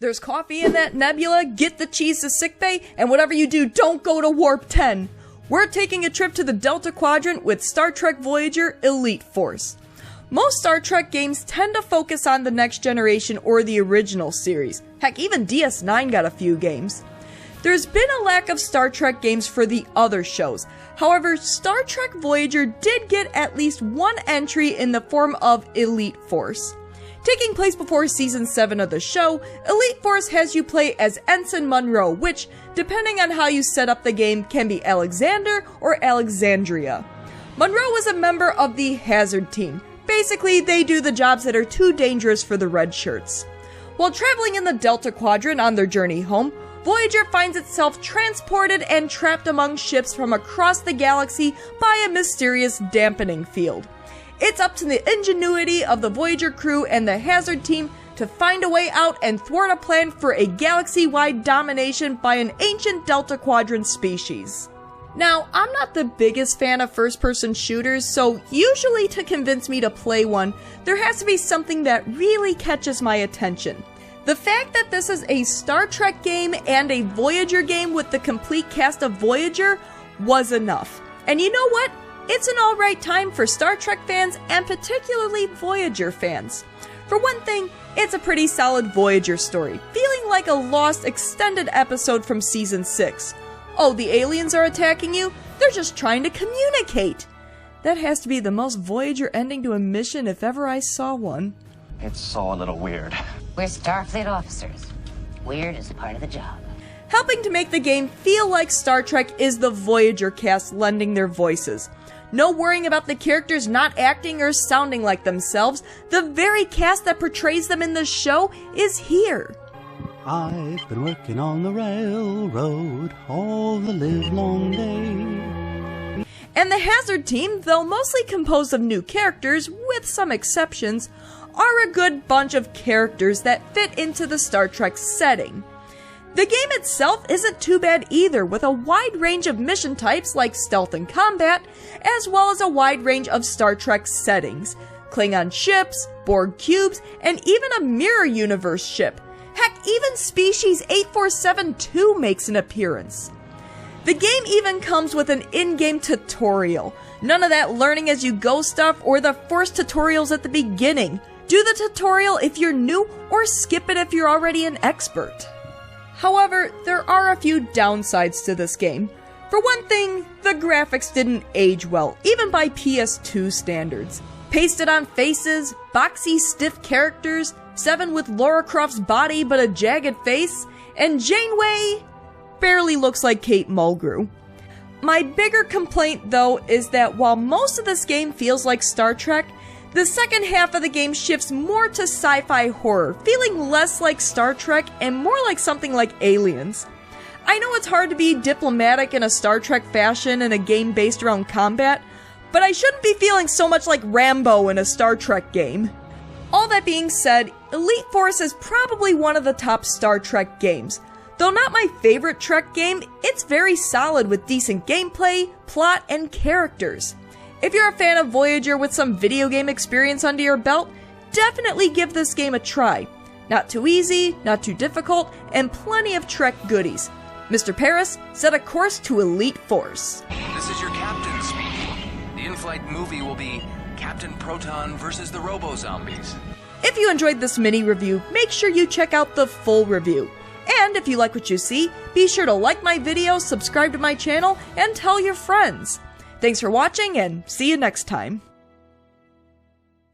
There's coffee in that nebula, get the cheese to sickbay, and whatever you do, don't go to Warp 10. We're taking a trip to the Delta Quadrant with Star Trek Voyager Elite Force. Most Star Trek games tend to focus on the Next Generation or the original series. Heck, even DS9 got a few games. There's been a lack of Star Trek games for the other shows. However, Star Trek Voyager did get at least one entry in the form of Elite Force. Taking place before Season 7 of the show, Elite Force has you play as Ensign Monroe, which, depending on how you set up the game, can be Alexander or Alexandria. Monroe was a member of the Hazard Team. Basically, they do the jobs that are too dangerous for the red shirts. While traveling in the Delta Quadrant on their journey home, Voyager finds itself transported and trapped among ships from across the galaxy by a mysterious dampening field. It's up to the ingenuity of the Voyager crew and the Hazard Team to find a way out and thwart a plan for a galaxy-wide domination by an ancient Delta Quadrant species. Now, I'm not the biggest fan of first-person shooters, so usually to convince me to play one, there has to be something that really catches my attention. The fact that this is a Star Trek game and a Voyager game with the complete cast of Voyager was enough. And you know what? It's an alright time for Star Trek fans and particularly Voyager fans. For one thing, it's a pretty solid Voyager story, feeling like a lost extended episode from Season 6. Oh, the aliens are attacking you? They're just trying to communicate! That has to be the most Voyager ending to a mission if ever I saw one. It's all a little weird. We're Starfleet officers. Weird is part of the job. Helping to make the game feel like Star Trek is the Voyager cast lending their voices. No worrying about the characters not acting or sounding like themselves, the very cast that portrays them in the show is here. I've been working on the railroad all the livelong day. And the Hazard Team, though mostly composed of new characters, with some exceptions, are a good bunch of characters that fit into the Star Trek setting. The game itself isn't too bad either, with a wide range of mission types like stealth and combat, as well as a wide range of Star Trek settings. Klingon ships, Borg cubes, and even a mirror universe ship. Heck, even Species 847-2 makes an appearance. The game even comes with an in-game tutorial. None of that learning as you go stuff or the forced tutorials at the beginning. Do the tutorial if you're new or skip it if you're already an expert. However, there are a few downsides to this game. For one thing, the graphics didn't age well, even by PS2 standards. Pasted on faces, boxy stiff characters, Seven with Lara Croft's body but a jagged face, and Janeway barely looks like Kate Mulgrew. My bigger complaint, though, is that while most of this game feels like Star Trek, the second half of the game shifts more to sci-fi horror, feeling less like Star Trek and more like something like Aliens. I know it's hard to be diplomatic in a Star Trek fashion in a game based around combat, but I shouldn't be feeling so much like Rambo in a Star Trek game. All that being said, Elite Force is probably one of the top Star Trek games. Though not my favorite Trek game, it's very solid with decent gameplay, plot, and characters. If you're a fan of Voyager with some video game experience under your belt, definitely give this game a try. Not too easy, not too difficult, and plenty of Trek goodies. Mr. Paris, set a course to Elite Force. This is your captain speaking. The in-flight movie will be Captain Proton versus the Robo-Zombies. If you enjoyed this mini review, make sure you check out the full review. And if you like what you see, be sure to like my video, subscribe to my channel, and tell your friends. Thanks for watching, and see you next time.